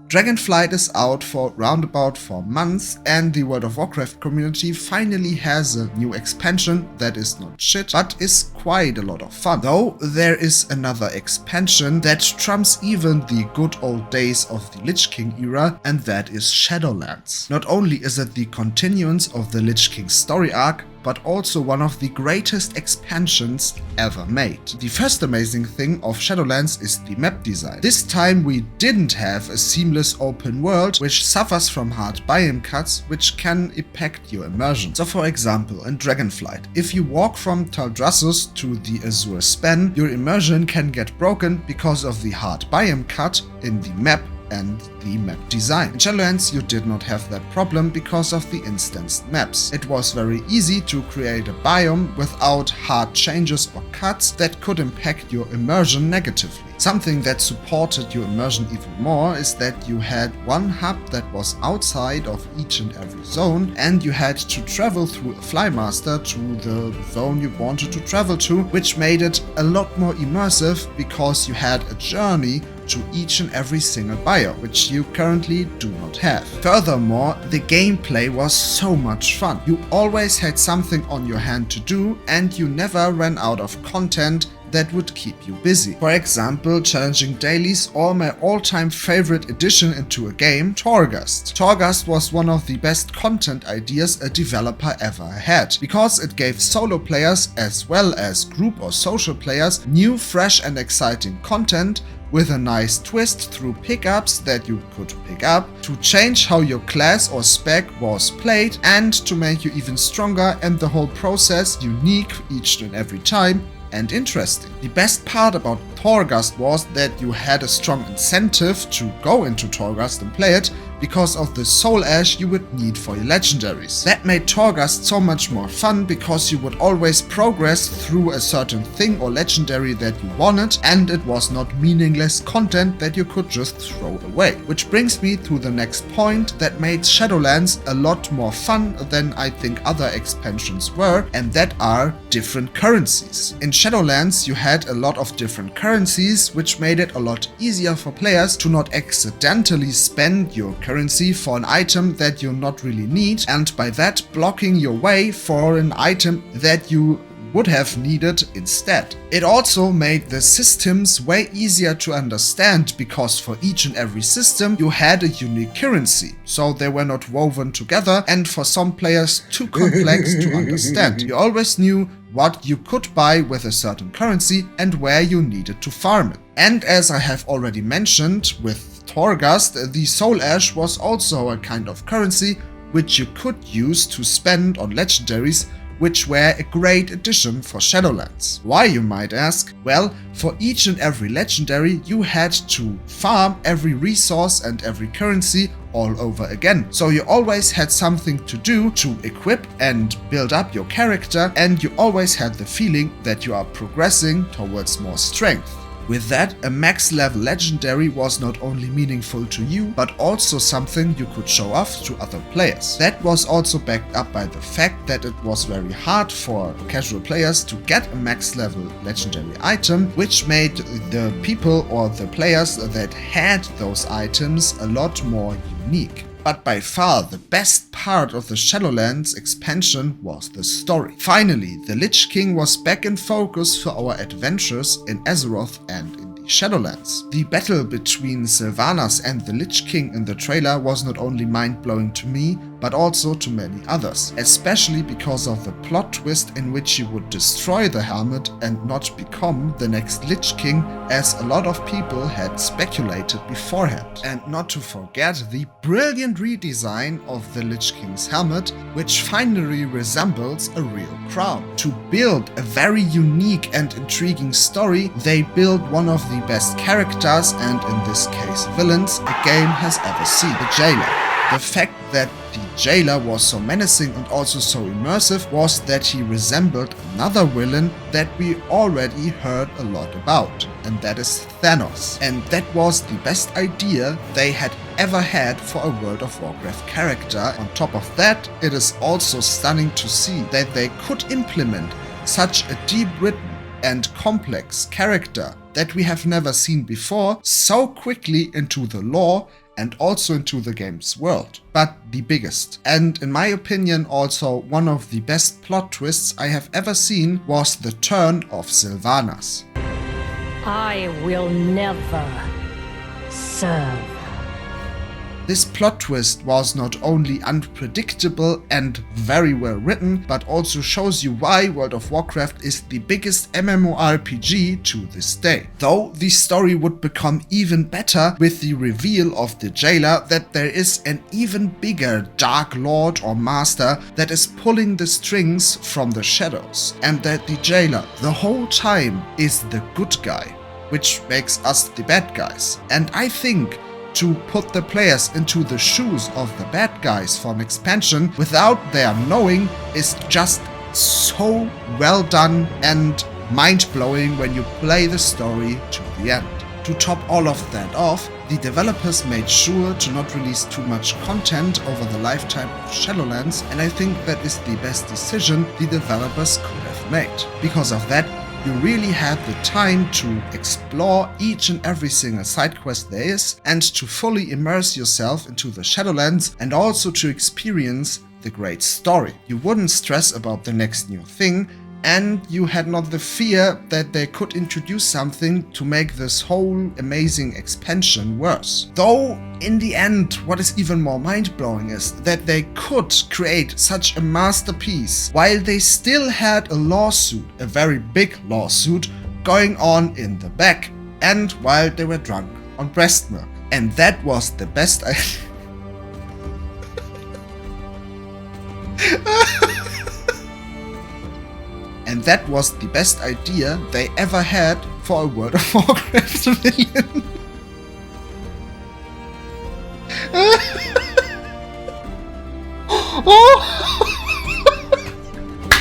Dragonflight is out for roundabout 4 months, and the World of Warcraft community finally has a new expansion that is not shit, but is quite a lot of fun. Though there is another expansion that trumps even the good old days of the Lich King era, and that is Shadowlands. Not only is it the continuance of the Lich King story arc, but also one of the greatest expansions ever made. The first amazing thing of Shadowlands is the map design. This time we didn't have a seamless open world which suffers from hard biome cuts which can impact your immersion. So for example, in Dragonflight, if you walk from Taldrassus to the Azure Span, your immersion can get broken because of the hard biome cut in the map and the map design. In Shadowlands you did not have that problem because of the instanced maps. It was very easy to create a biome without hard changes or cuts that could impact your immersion negatively. Something that supported your immersion even more is that you had one hub that was outside of each and every zone, and you had to travel through a Flymaster to the zone you wanted to travel to, which made it a lot more immersive because you had a journey to each and every single biome, which you currently do not have. Furthermore, the gameplay was so much fun. You always had something on your hand to do, and you never ran out of content that would keep you busy. For example, challenging dailies, or my all-time favorite addition into a game, Torghast. Torghast was one of the best content ideas a developer ever had, because it gave solo players as well as group or social players new, fresh and exciting content with a nice twist through pickups that you could pick up, to change how your class or spec was played, and to make you even stronger and the whole process unique each and every time and interesting. The best part about Torghast was that you had a strong incentive to go into Torghast and play it because of the soul ash you would need for your legendaries. That made Torghast so much more fun because you would always progress through a certain thing or legendary that you wanted, and it was not meaningless content that you could just throw away. Which brings me to the next point that made Shadowlands a lot more fun than I think other expansions were, and that are different currencies. In Shadowlands you had a lot of different currencies, which made it a lot easier for players to not accidentally spend your currency for an item that you not really need, and by that blocking your way for an item that you would have needed instead. It also made the systems way easier to understand because for each and every system you had a unique currency, so they were not woven together and for some players too complex to understand. You always knew what you could buy with a certain currency and where you needed to farm it. And as I have already mentioned with Torghast, the Soul Ash was also a kind of currency which you could use to spend on legendaries, which were a great addition for Shadowlands. Why, you might ask? Well, for each and every legendary you had to farm every resource and every currency all over again. So you always had something to do to equip and build up your character, and you always had the feeling that you are progressing towards more strength. With that, a max level legendary was not only meaningful to you, but also something you could show off to other players. That was also backed up by the fact that it was very hard for casual players to get a max level legendary item, which made the people or the players that had those items a lot more unique. But by far the best part of the Shadowlands expansion was the story. Finally, the Lich King was back in focus for our adventures in Azeroth and in the Shadowlands. The battle between Sylvanas and the Lich King in the trailer was not only mind-blowing to me, but also to many others, especially because of the plot twist in which he would destroy the helmet and not become the next Lich King, as a lot of people had speculated beforehand. And not to forget the brilliant redesign of the Lich King's helmet, which finally resembles a real crown. To build a very unique and intriguing story, they built one of the best characters, and in this case villains, a game has ever seen, the Jailer. The fact that the Jailer was so menacing and also so immersive was that he resembled another villain that we already heard a lot about, and that is Thanos. And that was the best idea they had ever had for a World of Warcraft character. On top of that, it is also stunning to see that they could implement such a deep-written and complex character that we have never seen before so quickly into the lore and also into the game's world, but the biggest. And in my opinion also one of the best plot twists I have ever seen was the turn of Sylvanas. I will never serve. This plot twist was not only unpredictable and very well written, but also shows you why World of Warcraft is the biggest MMORPG to this day. Though the story would become even better with the reveal of the jailer that there is an even bigger Dark Lord or Master that is pulling the strings from the shadows, and that the jailer the whole time is the good guy, which makes us the bad guys. And I think to put the players into the shoes of the bad guys from expansion without their knowing is just so well done and mind-blowing when you play the story to the end. To top all of that off, the developers made sure to not release too much content over the lifetime of Shadowlands, and I think that is the best decision the developers could have made. Because of that, you really had the time to explore each and every single side quest there is, and to fully immerse yourself into the Shadowlands, and also to experience the great story. You wouldn't stress about the next new thing, and you had not the fear that they could introduce something to make this whole amazing expansion worse. Though, in the end, what is even more mind-blowing is that they could create such a masterpiece while they still had a lawsuit, a very big lawsuit, going on in the back, and while they were drunk on breast milk. And that was the best And that was the best idea they ever had for a World of Warcraft villain. Oh.